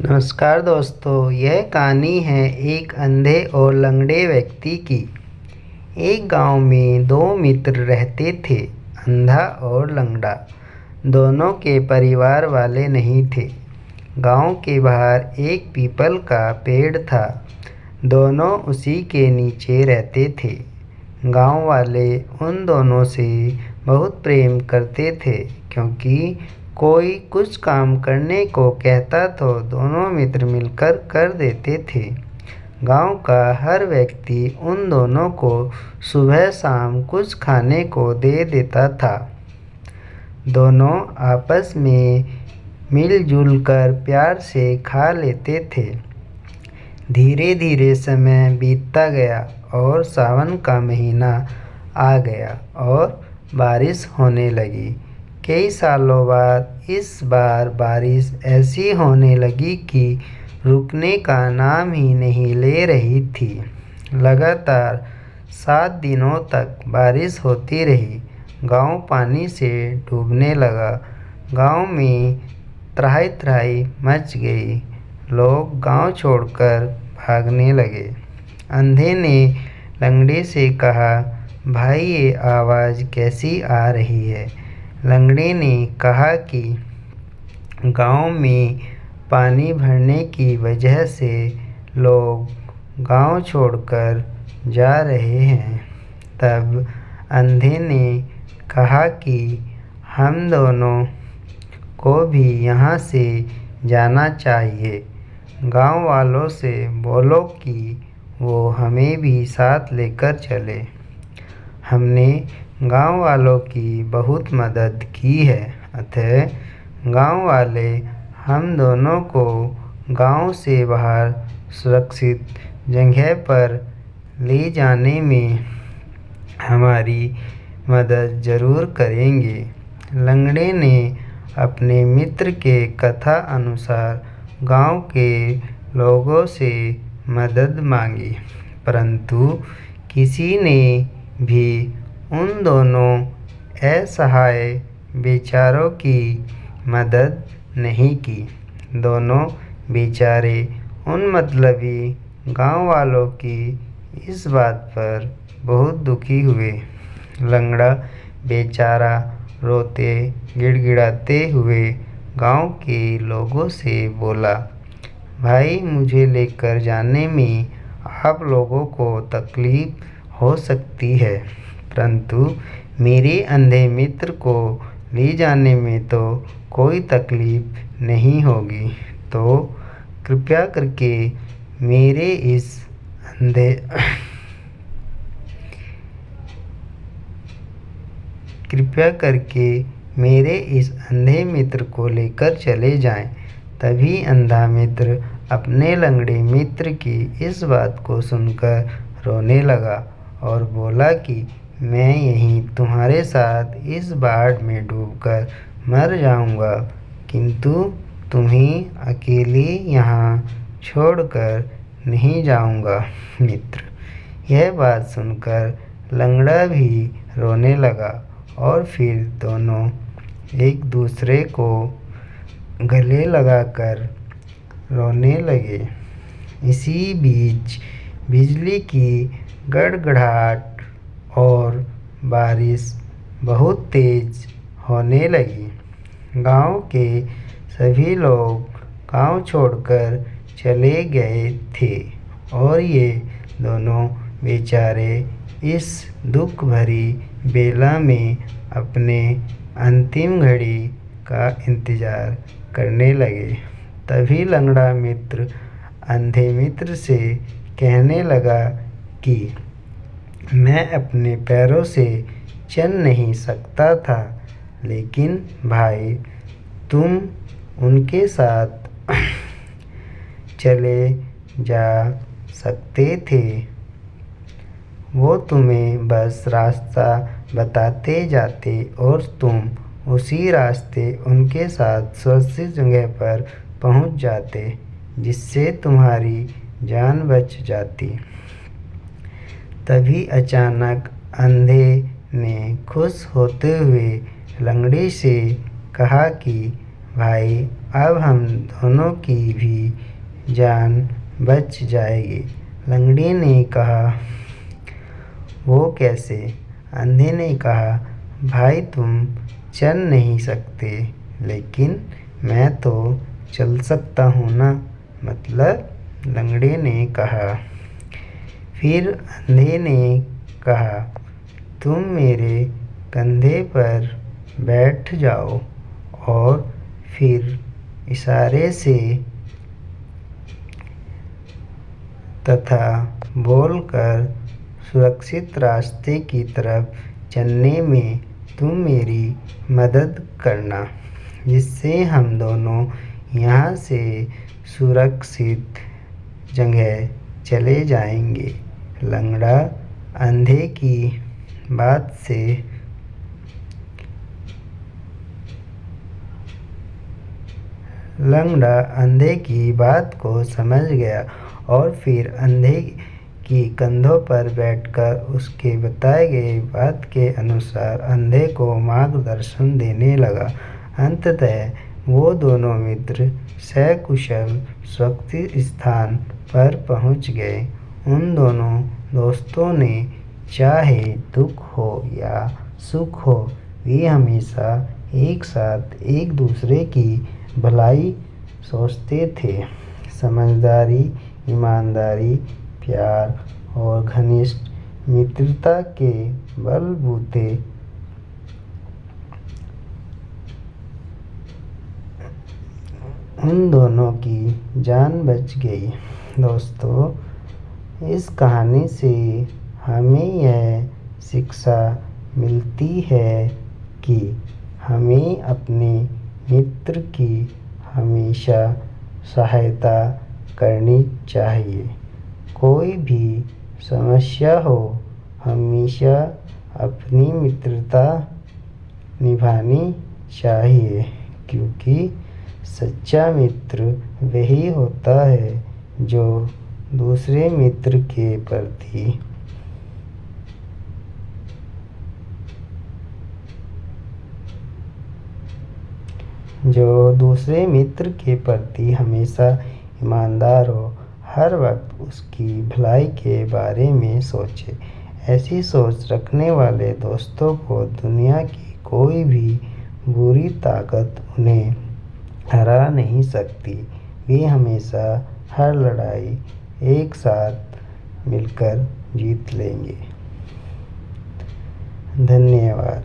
नमस्कार दोस्तों, यह कहानी है एक अंधे और लंगड़े व्यक्ति की। एक गांव में दो मित्र रहते थे, अंधा और लंगड़ा। दोनों के परिवार वाले नहीं थे। गांव के बाहर एक पीपल का पेड़ था। दोनों उसी के नीचे रहते थे। गांव वाले उन दोनों से बहुत प्रेम करते थे, क्योंकि कोई कुछ काम करने को कहता तो दोनों मित्र मिलकर कर देते थे। गांव का हर व्यक्ति उन दोनों को सुबह शाम कुछ खाने को दे देता था। दोनों आपस में मिलजुल कर प्यार से खा लेते थे। धीरे धीरे समय बीतता गया और सावन का महीना आ गया और बारिश होने लगी। कई सालों बाद इस बार बारिश ऐसी होने लगी कि रुकने का नाम ही नहीं ले रही थी। लगातार 7 दिनों तक बारिश होती रही। गांव पानी से डूबने लगा। गांव में त्राही-त्राही मच गई। लोग गांव छोड़कर भागने लगे। अंधे ने लंगड़े से कहा, भाई ये आवाज़ कैसी आ रही है? लंगड़े ने कहा कि गांव में पानी भरने की वजह से लोग गांव छोड़कर जा रहे हैं। तब अंधे ने कहा कि हम दोनों को भी यहाँ से जाना चाहिए। गांव वालों से बोलो कि वो हमें भी साथ लेकर चले। हमने गांव वालों की बहुत मदद की है, अतः गांव वाले हम दोनों को गांव से बाहर सुरक्षित जगह पर ले जाने में हमारी मदद ज़रूर करेंगे। लंगड़े ने अपने मित्र के कथा अनुसार गांव के लोगों से मदद मांगी, परंतु किसी ने भी उन दोनों असहाय बेचारों की मदद नहीं की। दोनों बेचारे उन मतलबी गांव वालों की इस बात पर बहुत दुखी हुए। लंगड़ा बेचारा रोते गिड़गिड़ाते हुए गांव के लोगों से बोला, भाई मुझे लेकर जाने में आप लोगों को तकलीफ हो सकती है, परंतु मेरे अंधे मित्र को ले जाने में तो कोई तकलीफ नहीं होगी। तो कृपया करके मेरे इस अंधे कृपया करके मेरे इस अंधे मित्र को लेकर चले जाएं। तभी अंधा मित्र अपने लंगड़े मित्र की इस बात को सुनकर रोने लगा और बोला कि मैं यहीं तुम्हारे साथ इस बाढ़ में डूबकर मर जाऊंगा, किंतु तुम्हें अकेले यहाँ छोड़कर नहीं जाऊंगा। मित्र, यह बात सुनकर लंगड़ा भी रोने लगा और फिर दोनों एक दूसरे को गले लगाकर रोने लगे। इसी बीच बिजली की गड़गड़ाहट और बारिश बहुत तेज होने लगी। गांव के सभी लोग गांव छोड़कर चले गए थे और ये दोनों बेचारे इस दुख भरी बेला में अपने अंतिम घड़ी का इंतज़ार करने लगे। तभी लंगड़ा मित्र अंधे मित्र से कहने लगा कि मैं अपने पैरों से चल नहीं सकता था, लेकिन भाई तुम उनके साथ चले जा सकते थे। वो तुम्हें बस रास्ता बताते जाते और तुम उसी रास्ते उनके साथ सुरक्षित जगह पर पहुंच जाते, जिससे तुम्हारी जान बच जाती। तभी अचानक अंधे ने खुश होते हुए लंगड़े से कहा कि भाई अब हम दोनों की भी जान बच जाएगी। लंगड़े ने कहा। वो कैसे? अंधे ने कहा, भाई तुम चल नहीं सकते, लेकिन मैं तो चल सकता हूँ ना। मतलब? लंगड़े ने कहा। फिर अंधे ने कहा, तुम मेरे कंधे पर बैठ जाओ और फिर इशारे से तथा बोलकर सुरक्षित रास्ते की तरफ चलने में तुम मेरी मदद करना, जिससे हम दोनों यहाँ से सुरक्षित जगह चले जाएंगे। लंगड़ा अंधे की बात से लंगड़ा अंधे की बात को समझ गया और फिर अंधे की कंधों पर बैठकर उसके बताए गए बात के अनुसार अंधे को मार्गदर्शन देने लगा। अंततः वो दोनों मित्र सकुशल सुरक्षित स्थान पर पहुंच गए। उन दोनों दोस्तों ने चाहे दुख हो या सुख हो, वे हमेशा एक साथ एक दूसरे की भलाई सोचते थे। समझदारी, ईमानदारी, प्यार और घनिष्ठ मित्रता के बलबूते उन दोनों की जान बच गई। दोस्तों, इस कहानी से हमें यह शिक्षा मिलती है कि हमें अपने मित्र की हमेशा सहायता करनी चाहिए। कोई भी समस्या हो, हमेशा अपनी मित्रता निभानी चाहिए, क्योंकि सच्चा मित्र वही होता है जो दूसरे मित्र के प्रति हमेशा ईमानदार हो, हर वक्त उसकी भलाई के बारे में सोचे। ऐसी सोच रखने वाले दोस्तों को दुनिया की कोई भी बुरी ताकत उन्हें हरा नहीं सकती। वे हमेशा हर लड़ाई एक साथ मिलकर जीत लेंगे। धन्यवाद।